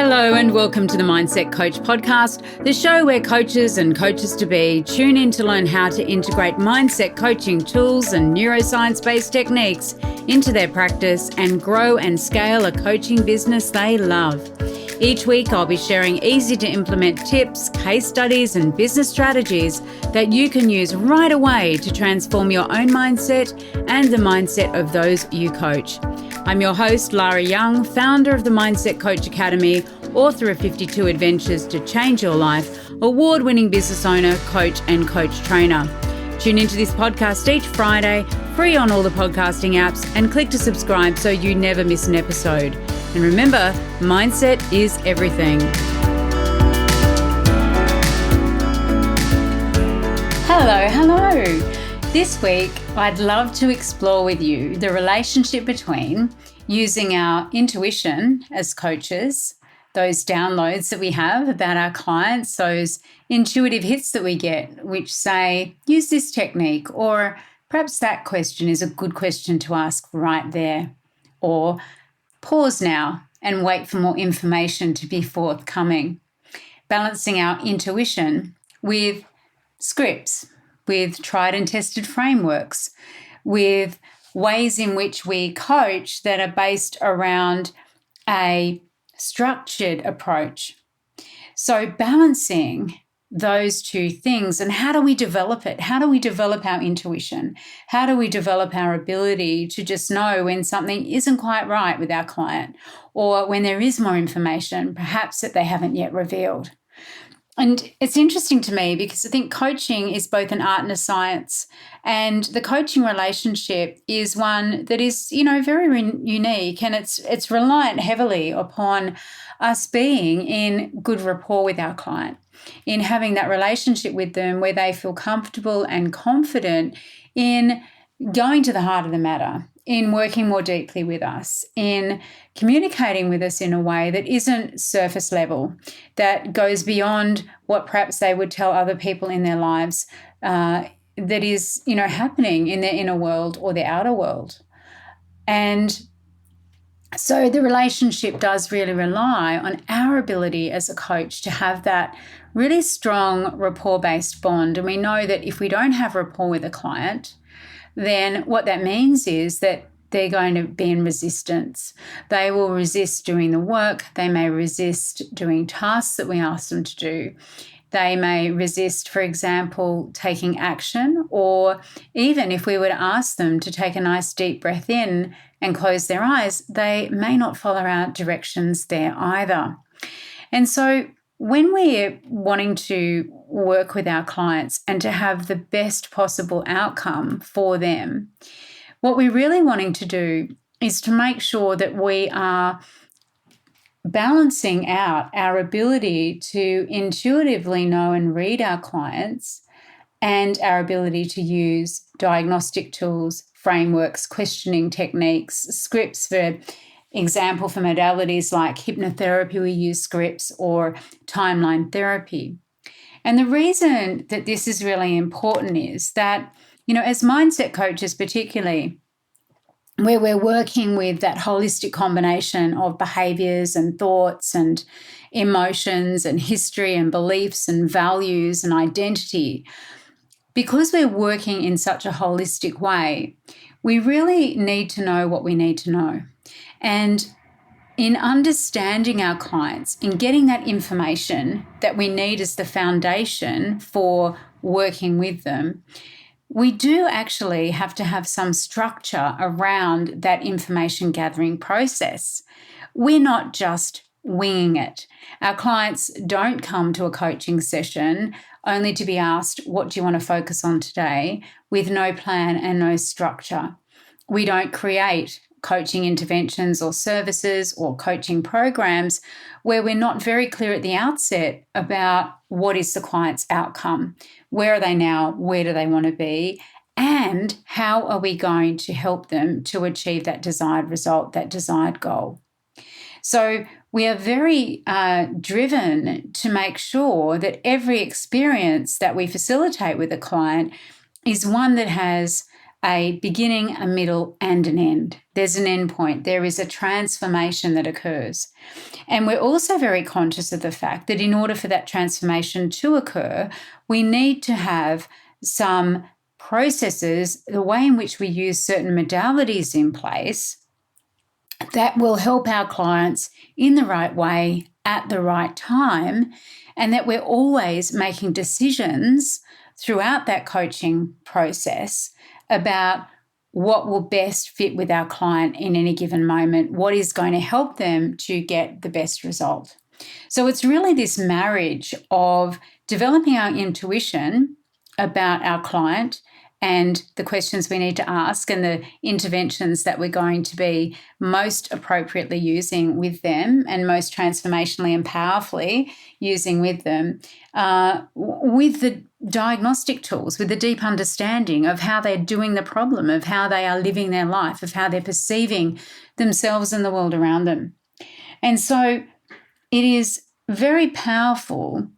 Hello and welcome to the Mindset Coach podcast, the show where coaches and coaches-to-be tune in to learn how to integrate mindset coaching tools and neuroscience-based techniques into their practice and grow and scale a coaching business they love. Each week I'll be sharing easy-to-implement tips, case studies and business strategies that you can use right away to transform your own mindset and the mindset of those you coach. I'm your host, Lara Young, founder of the Mindset Coach Academy, author of 52 Adventures to Change Your Life, award-winning business owner, coach and coach trainer. Tune into this podcast each Friday, free on all the podcasting apps, and click to subscribe so you never miss an episode. And remember, mindset is everything. Hello. This week, I'd love to explore with you the relationship between using our intuition as coaches, those downloads that we have about our clients, those intuitive hits that we get, which say, use this technique, or perhaps that question is a good question to ask right there, or pause now and wait for more information to be forthcoming. Balancing our intuition with scripts, with tried and tested frameworks, with ways in which we coach that are based around a structured approach. So balancing those two things, and how do we develop it? How do we develop our intuition? How do we develop our ability to just know when something isn't quite right with our client, or when there is more information, perhaps that they haven't yet revealed? And it's interesting to me because I think coaching is both an art and a science, and the coaching relationship is one that is, very unique, and it's reliant heavily upon us being in good rapport with our client, in having that relationship with them where they feel comfortable and confident in going to the heart of the matter, in working more deeply with us, in communicating with us in a way that isn't surface level, that goes beyond what perhaps they would tell other people in their lives, that is, happening in their inner world or their outer world. And so the relationship does really rely on our ability as a coach to have that really strong rapport-based bond. And we know that if we don't have rapport with a client, then what that means is that they're going to be in resistance. They will resist doing the work. They may resist doing tasks that we ask them to do. They may resist, for example, taking action, or even if we were to ask them to take a nice deep breath in and close their eyes, they may not follow our directions there either. And so when we're wanting to work with our clients and to have the best possible outcome for them, what we're really wanting to do is to make sure that we are balancing out our ability to intuitively know and read our clients and our ability to use diagnostic tools, frameworks, questioning techniques, scripts. For example, for modalities like hypnotherapy, we use scripts, or timeline therapy. And the reason that this is really important is that, as mindset coaches particularly, where we're working with that holistic combination of behaviors and thoughts and emotions and history and beliefs and values and identity, because we're working in such a holistic way, we really need to know what we need to know. And in understanding our clients, in getting that information that we need as the foundation for working with them, we do actually have to have some structure around that information gathering process. We're not just winging it. Our clients don't come to a coaching session only to be asked, what do you want to focus on today, with no plan and no structure. We don't create coaching interventions or services or coaching programs where we're not very clear at the outset about what is the client's outcome, where are they now, where do they want to be, and how are we going to help them to achieve that desired result, that desired goal. So we are very driven to make sure that every experience that we facilitate with a client is one that has a beginning, a middle, and an end. There's an end point. There is a transformation that occurs. And we're also very conscious of the fact that in order for that transformation to occur, we need to have some processes, the way in which we use certain modalities in place that will help our clients in the right way at the right time, and that we're always making decisions throughout that coaching process about what will best fit with our client in any given moment, what is going to help them to get the best result. So it's really this marriage of developing our intuition about our client and the questions we need to ask and the interventions that we're going to be most appropriately using with them and most transformationally and powerfully using with them, with the diagnostic tools, with the deep understanding of how they're doing the problem, of how they are living their life, of how they're perceiving themselves and the world around them. And so it is very powerful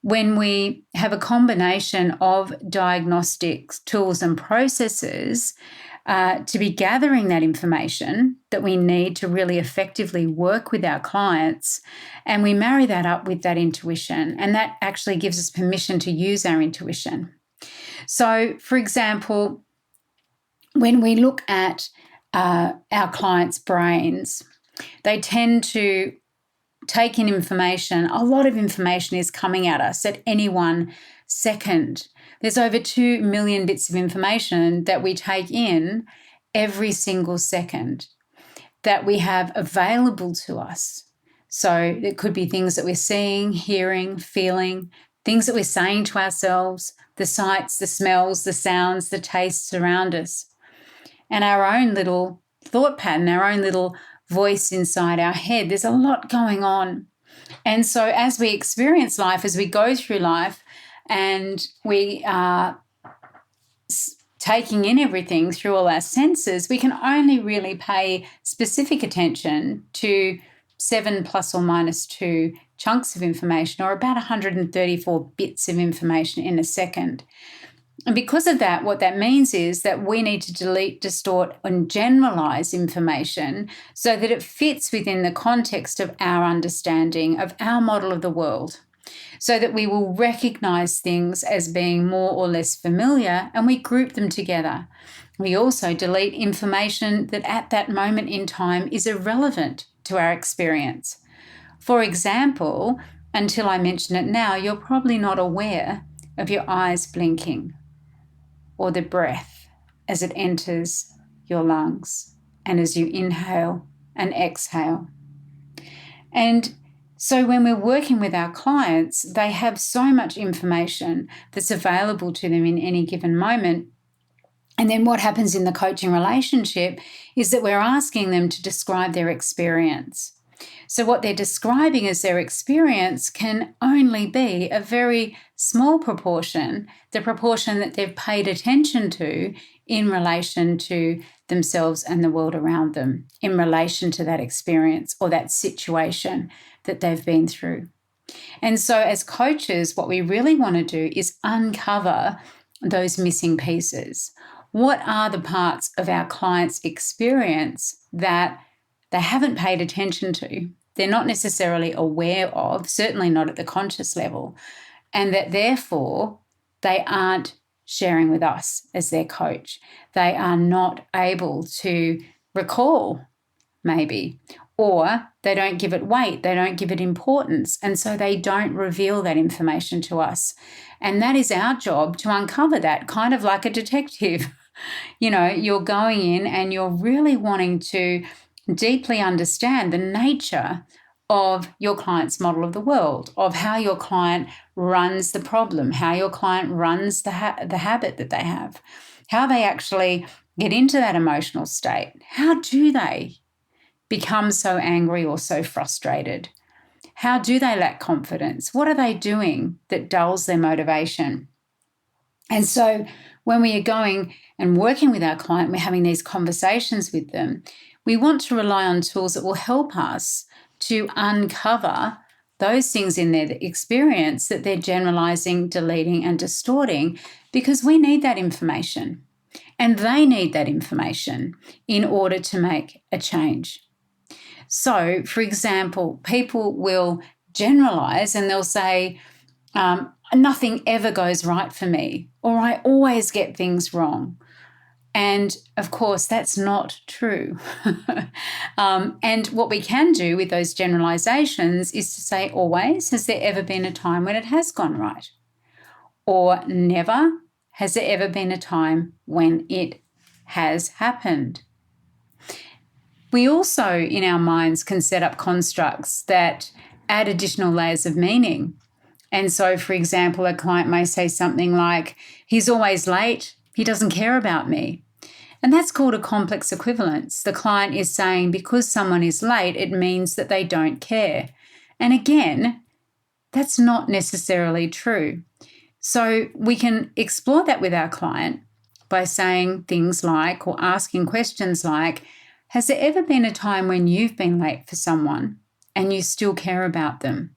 when we have a combination of diagnostics, tools, and processes to be gathering that information that we need to really effectively work with our clients, and we marry that up with that intuition, and that actually gives us permission to use our intuition. So, for example, when we look at our clients' brains, they tend to take in information. A lot of information is coming at us at any one second. There's over 2 million bits of information that we take in every single second that we have available to us. So it could be things that we're seeing, hearing, feeling, things that we're saying to ourselves, the sights, the smells, the sounds, the tastes around us, and our own little thought pattern, our own little voice inside our head. There's a lot going on. And so as we experience life, as we go through life, and we are taking in everything through all our senses, we can only really pay specific attention to 7 plus or minus 2 chunks of information, or about 134 bits of information in a second. And because of that, what that means is that we need to delete, distort, and generalize information so that it fits within the context of our understanding of our model of the world, so that we will recognize things as being more or less familiar and we group them together. We also delete information that at that moment in time is irrelevant to our experience. For example, until I mention it now, you're probably not aware of your eyes blinking, or the breath as it enters your lungs and as you inhale and exhale. And so when we're working with our clients, they have so much information that's available to them in any given moment. And then what happens in the coaching relationship is that we're asking them to describe their experience. So what they're describing as their experience can only be a very small proportion, the proportion that they've paid attention to in relation to themselves and the world around them, in relation to that experience or that situation that they've been through. And so as coaches, what we really want to do is uncover those missing pieces. What are the parts of our client's experience that they haven't paid attention to, they're not necessarily aware of, certainly not at the conscious level, and that therefore they aren't sharing with us as their coach. They are not able to recall, maybe, or they don't give it weight, they don't give it importance, and so they don't reveal that information to us. And that is our job, to uncover that, kind of like a detective. You know, you're going in and you're really wanting to deeply understand the nature of your client's model of the world, of how your client runs the problem, how your client runs the habit that they have, how they actually get into that emotional state. How do they become so angry or so frustrated? How do they lack confidence? What are they doing that dulls their motivation? And so when we are going and working with our client, we're having these conversations with them, we want to rely on tools that will help us to uncover those things in their experience that they're generalizing, deleting, and distorting, because we need that information. And they need that information in order to make a change. So, for example, people will generalize and they'll say, nothing ever goes right for me, or I always get things wrong. And of course, that's not true. And what we can do with those generalizations is to say, always, has there ever been a time when it has gone right? Or never, has there ever been a time when it has happened? We also, in our minds, can set up constructs that add additional layers of meaning. And so, for example, a client may say something like, he's always late, he doesn't care about me. And that's called a complex equivalence. The client is saying because someone is late, it means that they don't care. And again, that's not necessarily true. So we can explore that with our client by saying things like, or asking questions like, has there ever been a time when you've been late for someone and you still care about them?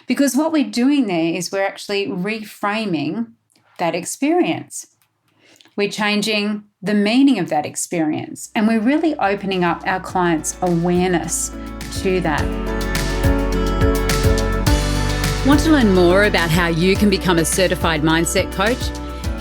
Because what we're doing there is we're actually reframing that experience. We're changing the meaning of that experience, and we're really opening up our clients' awareness to that. Want to learn more about how you can become a certified mindset coach?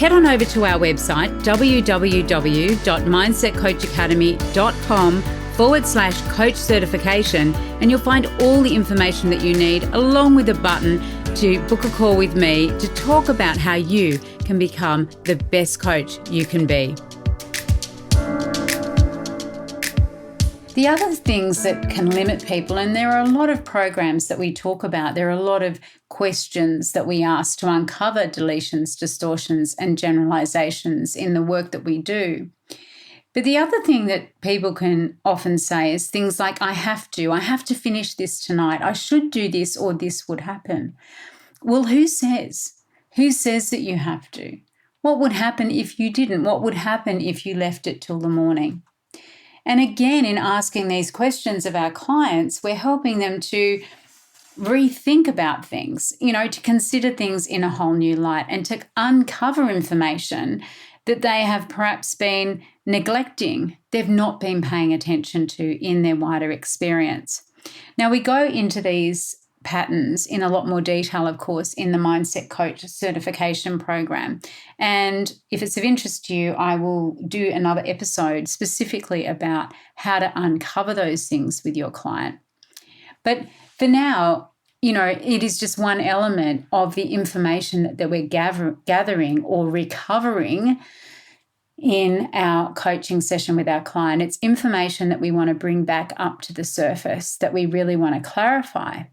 Head on over to our website, www.mindsetcoachacademy.com/coach certification, and you'll find all the information that you need, along with a button to book a call with me to talk about how you can become the best coach you can be. The other things that can limit people, and there are a lot of programs that we talk about, there are a lot of questions that we ask to uncover deletions, distortions, and generalizations in the work that we do. But the other thing that people can often say is things like, I have to finish this tonight, I should do this, or this would happen. Well, who says? Who says that you have to? What would happen if you didn't? What would happen if you left it till the morning? And again, in asking these questions of our clients, we're helping them to rethink about things, to consider things in a whole new light and to uncover information that they have perhaps been neglecting, they've not been paying attention to in their wider experience. Now, we go into these patterns in a lot more detail, of course, in the Mindset Coach certification program. And if it's of interest to you, I will do another episode specifically about how to uncover those things with your client. But for now, it is just one element of the information that we're gathering or recovering in our coaching session with our client. It's information that we want to bring back up to the surface, that we really want to clarify.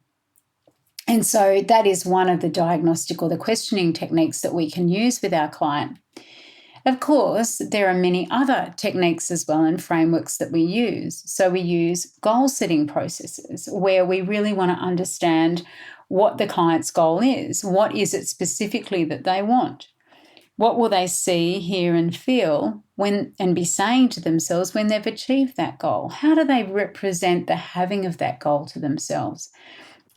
And so that is one of the diagnostic or the questioning techniques that we can use with our client. Of course, there are many other techniques as well and frameworks that we use. So we use goal-setting processes where we really want to understand what the client's goal is. What is it specifically that they want? What will they see, hear, and feel and be saying to themselves when they've achieved that goal? How do they represent the having of that goal to themselves?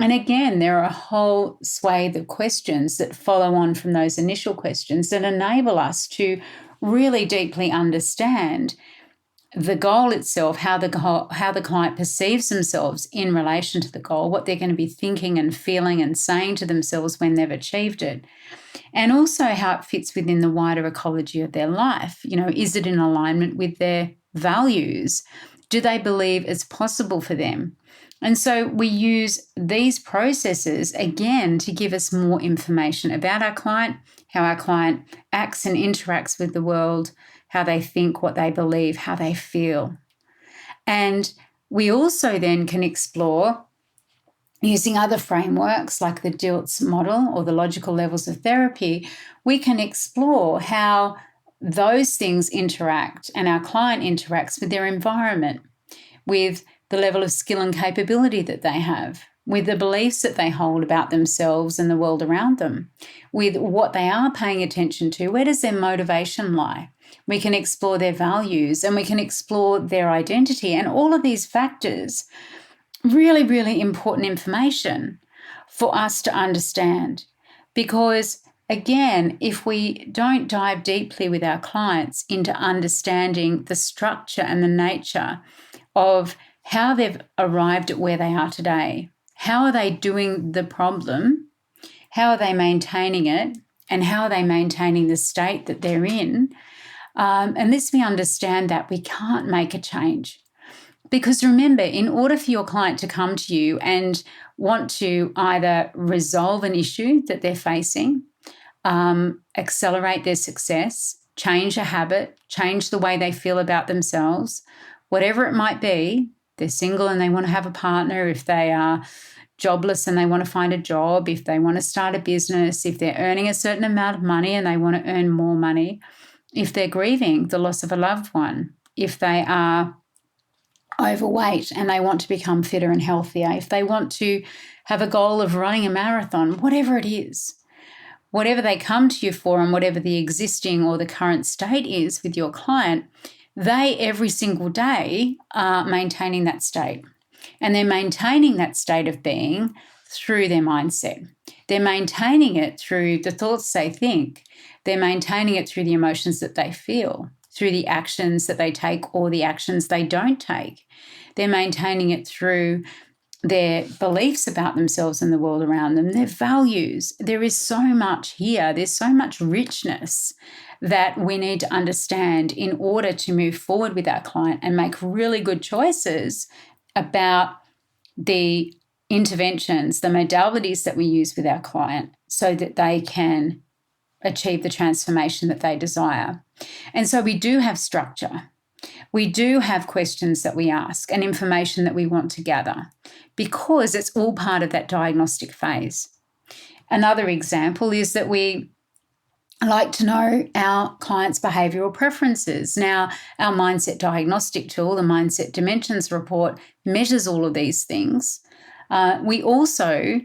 And again, there are a whole swathe of questions that follow on from those initial questions that enable us to really deeply understand the goal itself, how the client perceives themselves in relation to the goal, what they're going to be thinking and feeling and saying to themselves when they've achieved it, and also how it fits within the wider ecology of their life. Is it in alignment with their values? Do they believe it's possible for them? And so we use these processes, again, to give us more information about our client, how our client acts and interacts with the world, how they think, what they believe, how they feel. And we also then can explore, using other frameworks like the DILTS model or the logical levels of therapy, we can explore how those things interact and our client interacts with their environment, with the level of skill and capability that they have, with the beliefs that they hold about themselves and the world around them, with what they are paying attention to. Where does their motivation lie? We can explore their values and we can explore their identity, and all of these factors, really, really important information for us to understand, because Again, if we don't dive deeply with our clients into understanding the structure and the nature of how they've arrived at where they are today, how are they doing the problem, how are they maintaining it, and how are they maintaining the state that they're in, unless we understand that, we can't make a change. Because remember, in order for your client to come to you and want to either resolve an issue that they're facing, accelerate their success, change a habit, change the way they feel about themselves, whatever it might be, they're single and they want to have a partner, if they are jobless and they want to find a job, if they want to start a business, if they're earning a certain amount of money and they want to earn more money, if they're grieving the loss of a loved one, if they are overweight and they want to become fitter and healthier, if they want to have a goal of running a marathon, whatever it is, whatever they come to you for and whatever the existing or the current state is with your client, they every single day are maintaining that state. And they're maintaining that state of being through their mindset. They're maintaining it through the thoughts they think. They're maintaining it through the emotions that they feel, through the actions that they take or the actions they don't take. They're maintaining it through their beliefs about themselves and the world around them, their values. There is so much here. There's so much richness that we need to understand in order to move forward with our client and make really good choices about the interventions, the modalities that we use with our client so that they can achieve the transformation that they desire. And so we do have structure. We do have questions that we ask and information that we want to gather because it's all part of that diagnostic phase. Another example is that we like to know our clients' behavioural preferences. Now, our mindset diagnostic tool, the Mindset Dimensions report, measures all of these things. We also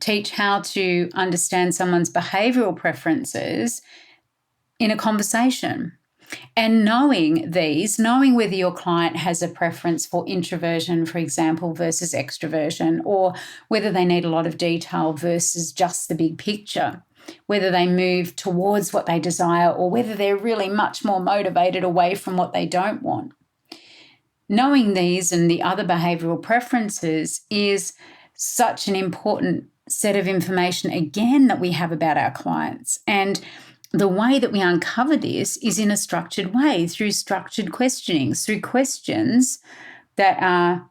teach how to understand someone's behavioural preferences in a conversation. And knowing whether your client has a preference for introversion, for example, versus extroversion, or whether they need a lot of detail versus just the big picture, whether they move towards what they desire or whether they're really much more motivated away from what they don't want. Knowing these and the other behavioural preferences is such an important set of information, again, that we have about our clients. And the way that we uncover this is in a structured way, through structured questionings, through questions that are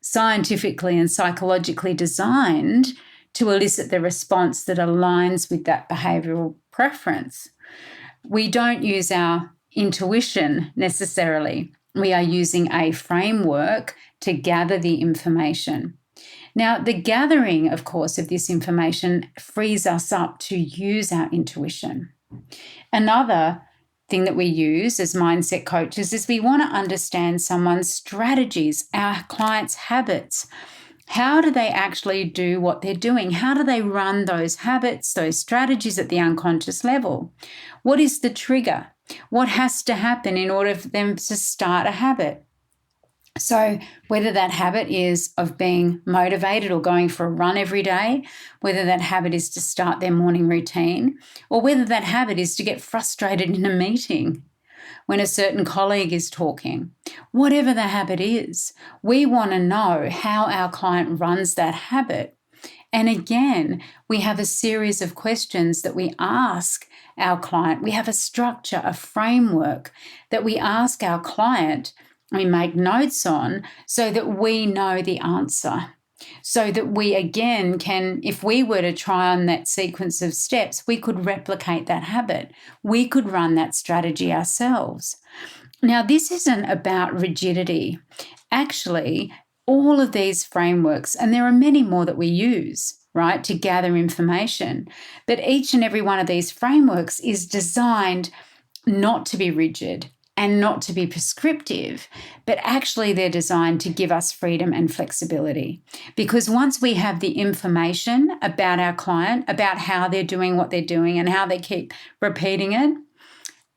scientifically and psychologically designed to elicit the response that aligns with that behavioural preference. We don't use our intuition necessarily. We are using a framework to gather the information. Now, the gathering, of course, of this information frees us up to use our intuition. Another thing that we use as mindset coaches is we want to understand someone's strategies, our clients' habits. How do they actually do what they're doing? How do they run those habits, those strategies at the unconscious level? What is the trigger? What has to happen in order for them to start a habit? So whether that habit is of being motivated or going for a run every day, whether that habit is to start their morning routine, or whether that habit is to get frustrated in a meeting when a certain colleague is talking, whatever the habit is, we want to know how our client runs that habit. And again, we have a series of questions that we ask our client. We have a structure, a framework that we ask our client, we make notes on so that we know the answer. So that we, again, can, if we were to try on that sequence of steps, we could replicate that habit. We could run that strategy ourselves. Now, this isn't about rigidity. Actually, all of these frameworks, and there are many more that we use, right, to gather information, but each and every one of these frameworks is designed not to be rigid and not to be prescriptive, but actually they're designed to give us freedom and flexibility. Because once we have the information about our client, about how they're doing what they're doing and how they keep repeating it,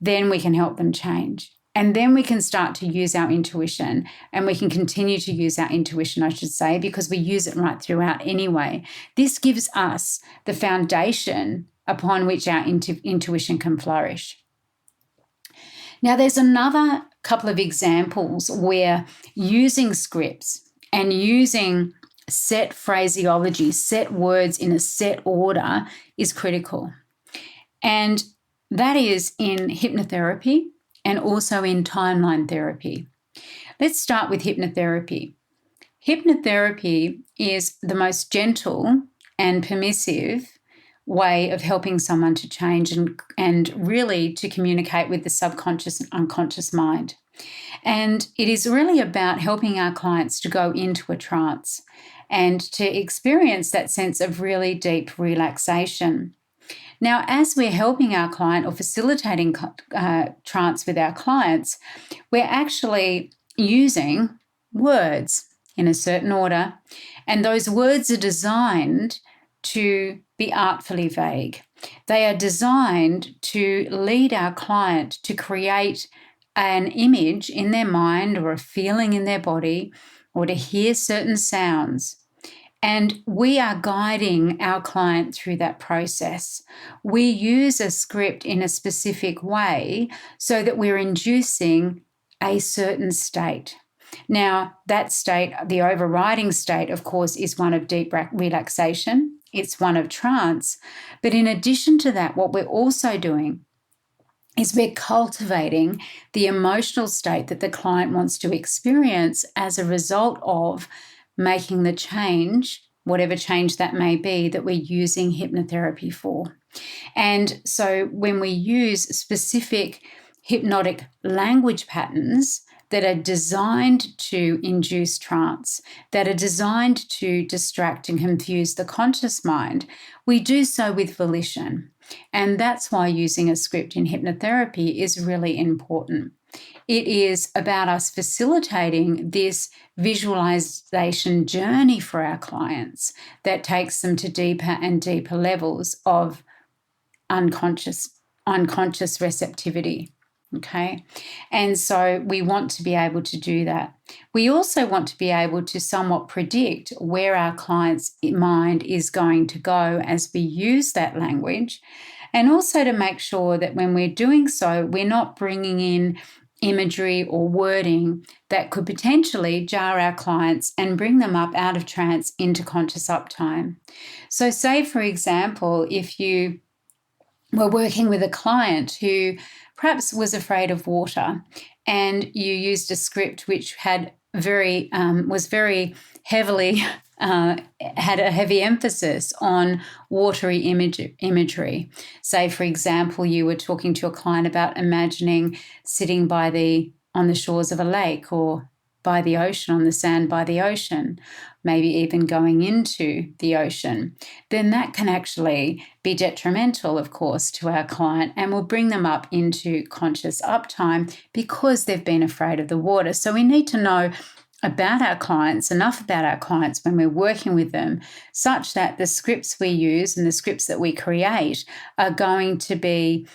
then we can help them change. And then we can start to use our intuition, and we can continue to use our intuition, I should say, because we use it right throughout anyway. This gives us the foundation upon which our intuition can flourish. Now, there's another couple of examples where using scripts and using set phraseology, set words in a set order is critical. And that is in hypnotherapy and also in timeline therapy. Let's start with hypnotherapy. Hypnotherapy is the most gentle and permissive way of helping someone to change and really to communicate with the subconscious and unconscious mind. And it is really about helping our clients to go into a trance and to experience that sense of really deep relaxation. Now, as we're helping our client or facilitating trance with our clients, we're actually using words in a certain order, and those words are designed to be artfully vague. They are designed to lead our client to create an image in their mind or a feeling in their body or to hear certain sounds. And we are guiding our client through that process. We use a script in a specific way so that we're inducing a certain state. Now, that state, the overriding state, of course, is one of deep relaxation. It's one of trance. But in addition to that, what we're also doing is we're cultivating the emotional state that the client wants to experience as a result of making the change, whatever change that may be, that we're using hypnotherapy for. And so when we use specific hypnotic language patterns that are designed to induce trance, that are designed to distract and confuse the conscious mind, we do so with volition. And that's why using a script in hypnotherapy is really important. It is about us facilitating this visualization journey for our clients that takes them to deeper and deeper levels of unconscious receptivity. Okay. And so we want to be able to do that. We also want to be able to somewhat predict where our client's mind is going to go as we use that language, and also to make sure that when we're doing so, we're not bringing in imagery or wording that could potentially jar our clients and bring them up out of trance into conscious uptime. So say, for example, if you were working with a client who perhaps was afraid of water and you used a script which had was very heavily had a heavy emphasis on watery imagery. Say, for example, you were talking to a client about imagining sitting on the shores of a lake or by the ocean, on the sand by the ocean, maybe even going into the ocean, then that can actually be detrimental, of course, to our client and will bring them up into conscious uptime because they've been afraid of the water. So we need to know about our clients, enough about our clients when we're working with them, such that the scripts we use and the scripts that we create are going to be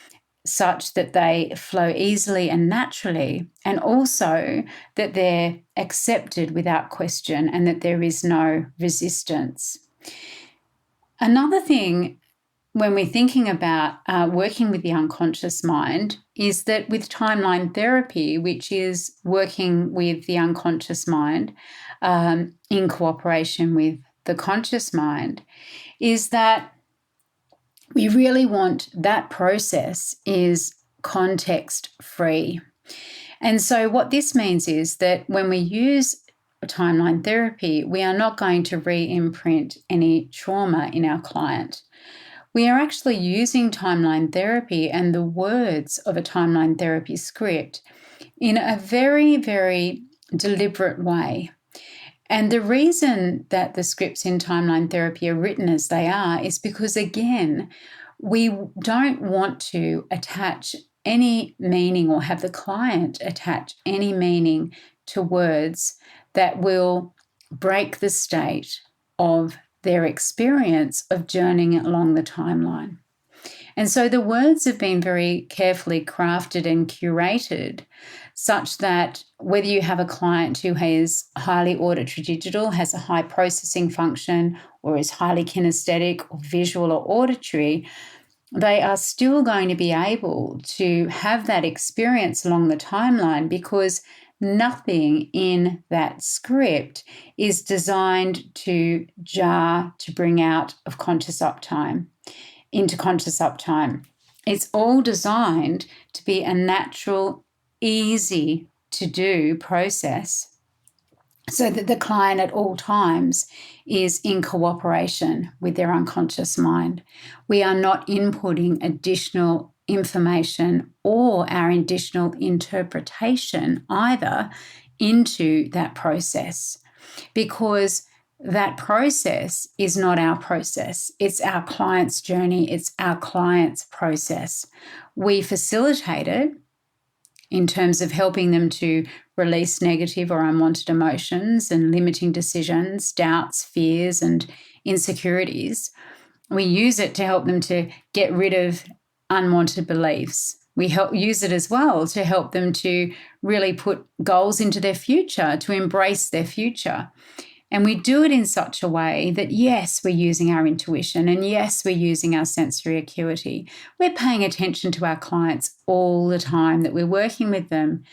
such that they flow easily and naturally, and also that they're accepted without question and that there is no resistance. Another thing when we're thinking about working with the unconscious mind is that with timeline therapy, which is working with the unconscious mind in cooperation with the conscious mind, is that we really want that process is context free. And so what this means is that when we use timeline therapy, we are not going to re-imprint any trauma in our client. We are actually using timeline therapy and the words of a timeline therapy script in a very, very deliberate way. And the reason that the scripts in timeline therapy are written as they are is because, again, we don't want to attach any meaning or have the client attach any meaning to words that will break the state of their experience of journeying along the timeline. And so the words have been very carefully crafted and curated such that whether you have a client who is highly auditory digital, has a high processing function, or is highly kinesthetic or visual or auditory, they are still going to be able to have that experience along the timeline, because nothing in that script is designed to jar, to bring out of conscious uptime, into conscious uptime. It's all designed to be a natural, easy to do process, so that the client at all times is in cooperation with their unconscious mind. We are not inputting additional information or our additional interpretation either into that process, because that process is not our process. It's our client's journey. It's our client's process. We facilitate it in terms of helping them to release negative or unwanted emotions and limiting decisions, doubts, fears, and insecurities. We use it to help them to get rid of unwanted beliefs. We use it as well to help them to really put goals into their future, to embrace their future. And we do it in such a way that, yes, we're using our intuition, and yes, we're using our sensory acuity. We're paying attention to our clients all the time that we're working with them.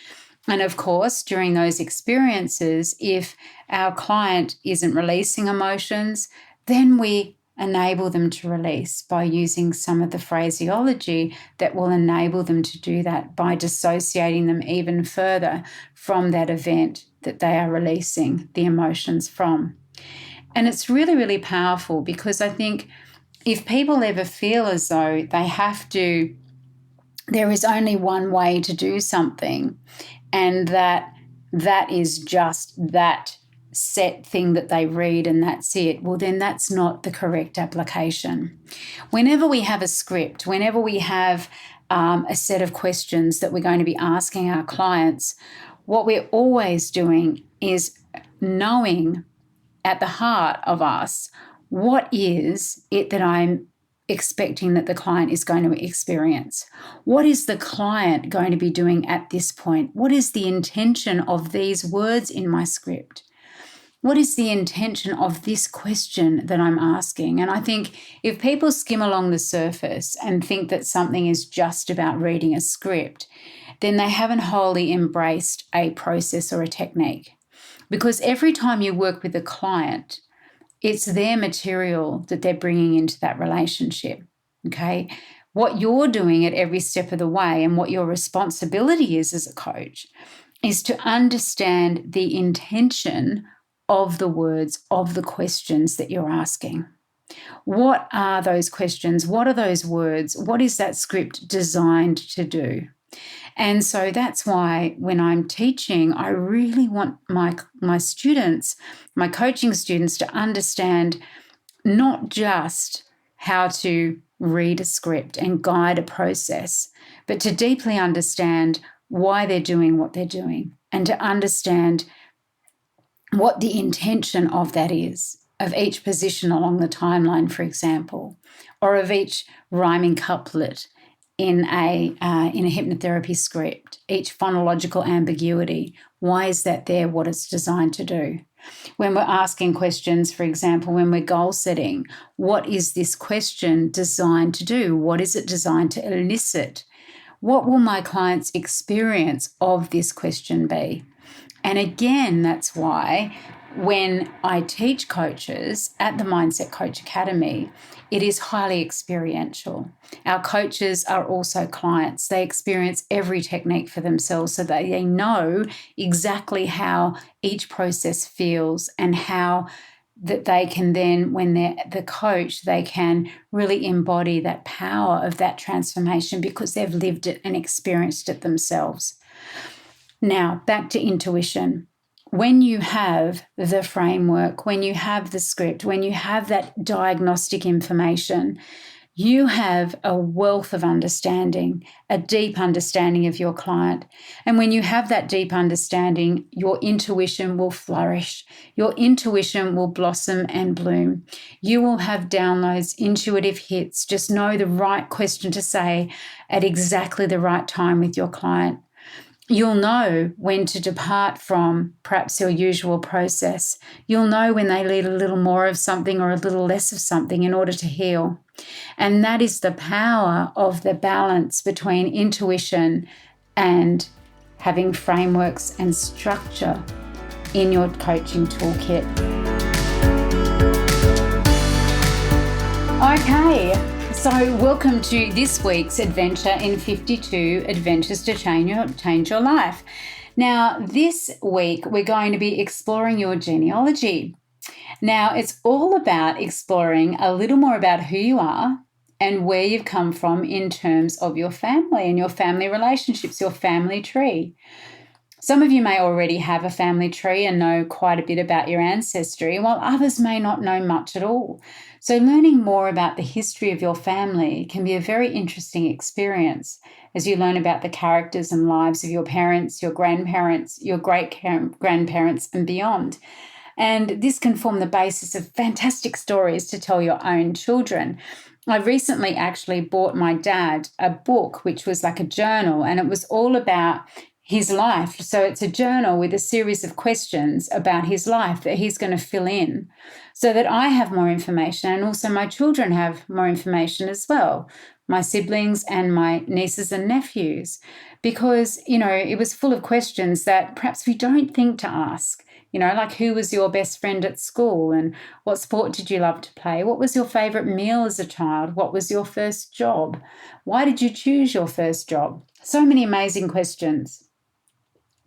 And of course, during those experiences, if our client isn't releasing emotions, then we enable them to release by using some of the phraseology that will enable them to do that, by dissociating them even further from that event that they are releasing the emotions from. And it's really, really powerful, because I think if people ever feel as though they have to, there is only one way to do something, and that is just that set thing that they read and that's it, well, then that's not the correct application. Whenever we have a script, whenever we have a set of questions that we're going to be asking our clients, what we're always doing is knowing at the heart of us, what is it that I'm expecting that the client is going to experience? What is the client going to be doing at this point? What is the intention of these words in my script? What is the intention of this question that I'm asking? And I think if people skim along the surface and think that something is just about reading a script, then they haven't wholly embraced a process or a technique. Because every time you work with a client, it's their material that they're bringing into that relationship, okay? What you're doing at every step of the way, and what your responsibility is as a coach, is to understand the intention of the words, of the questions that you're asking. What are those questions? What are those words? What is that script designed to do? And so that's why when I'm teaching, I really want my students, my coaching students, to understand not just how to read a script and guide a process, but to deeply understand why they're doing what they're doing, and to understand what the intention of that is, of each position along the timeline, for example, or of each rhyming couplet in a hypnotherapy script, each phonological ambiguity. Why is that there? What it's designed to do. When we're asking questions, for example, when we're goal setting, what is this question designed to do? What is it designed to elicit? What will my client's experience of this question be? And again, that's why when I teach coaches at the Mindset Coach Academy, it is highly experiential. Our coaches are also clients. They experience every technique for themselves, so that they know exactly how each process feels, and how that they can then, when they're the coach, they can really embody that power of that transformation, because they've lived it and experienced it themselves. Now, back to intuition. When you have the framework, when you have the script, when you have that diagnostic information, you have a wealth of understanding, a deep understanding of your client. And when you have that deep understanding, your intuition will flourish. Your intuition will blossom and bloom. You will have downloads, intuitive hits. Just know the right question to say at exactly the right time with your client. You'll know when to depart from perhaps your usual process. You'll know when they need a little more of something or a little less of something in order to heal. And that is the power of the balance between intuition and having frameworks and structure in your coaching toolkit. Okay, so welcome to this week's adventure in 52 Adventures to Change Your Life. Now, this week we're going to be exploring your genealogy. Now, it's all about exploring a little more about who you are and where you've come from in terms of your family and your family relationships, your family tree. Some of you may already have a family tree and know quite a bit about your ancestry, while others may not know much at all. So learning more about the history of your family can be a very interesting experience as you learn about the characters and lives of your parents, your grandparents, your great-grandparents, and beyond. And this can form the basis of fantastic stories to tell your own children. I recently actually bought my dad a book, which was like a journal, and it was all about his life. So it's a journal with a series of questions about his life that he's going to fill in so that I have more information and also my children have more information as well, my siblings and my nieces and nephews, because, it was full of questions that perhaps we don't think to ask. Like who was your best friend at school and what sport did you love to play? What was your favorite meal as a child? What was your first job? Why did you choose your first job? So many amazing questions.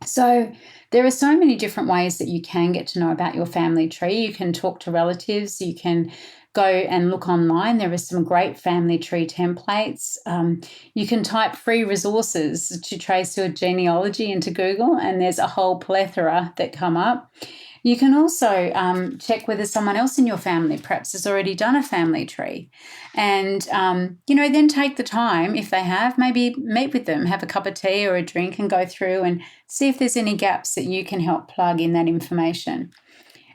So there are so many different ways that you can get to know about your family tree. You can talk to relatives. You can go and look online. There are some great family tree templates. You can type free resources to trace your genealogy into Google, and there's a whole plethora that come up. You can also check whether someone else in your family perhaps has already done a family tree. And, then take the time, if they have, maybe meet with them, have a cup of tea or a drink and go through and see if there's any gaps that you can help plug in that information.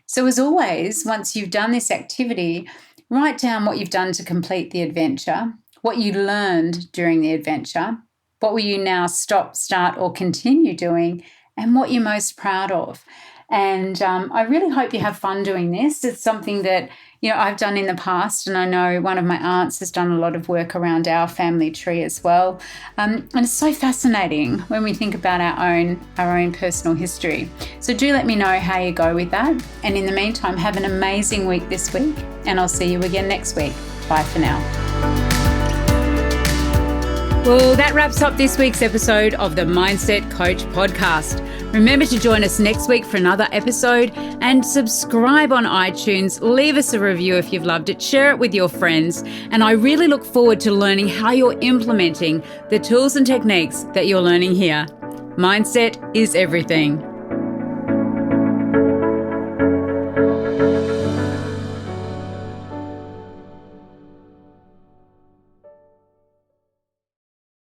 So as always, once you've done this activity, write down what you've done to complete the adventure, what you learned during the adventure, what will you now stop, start or continue doing, and what you're most proud of. And I really hope you have fun doing this. It's something that, I've done in the past, and I know one of my aunts has done a lot of work around our family tree as well. And it's so fascinating when we think about our own personal history. So do let me know how you go with that. And in the meantime, have an amazing week this week, and I'll see you again next week. Bye for now. Well, that wraps up this week's episode of the Mindset Coach podcast. Remember to join us next week for another episode and subscribe on iTunes. Leave us a review if you've loved it. Share it with your friends. And I really look forward to learning how you're implementing the tools and techniques that you're learning here. Mindset is everything.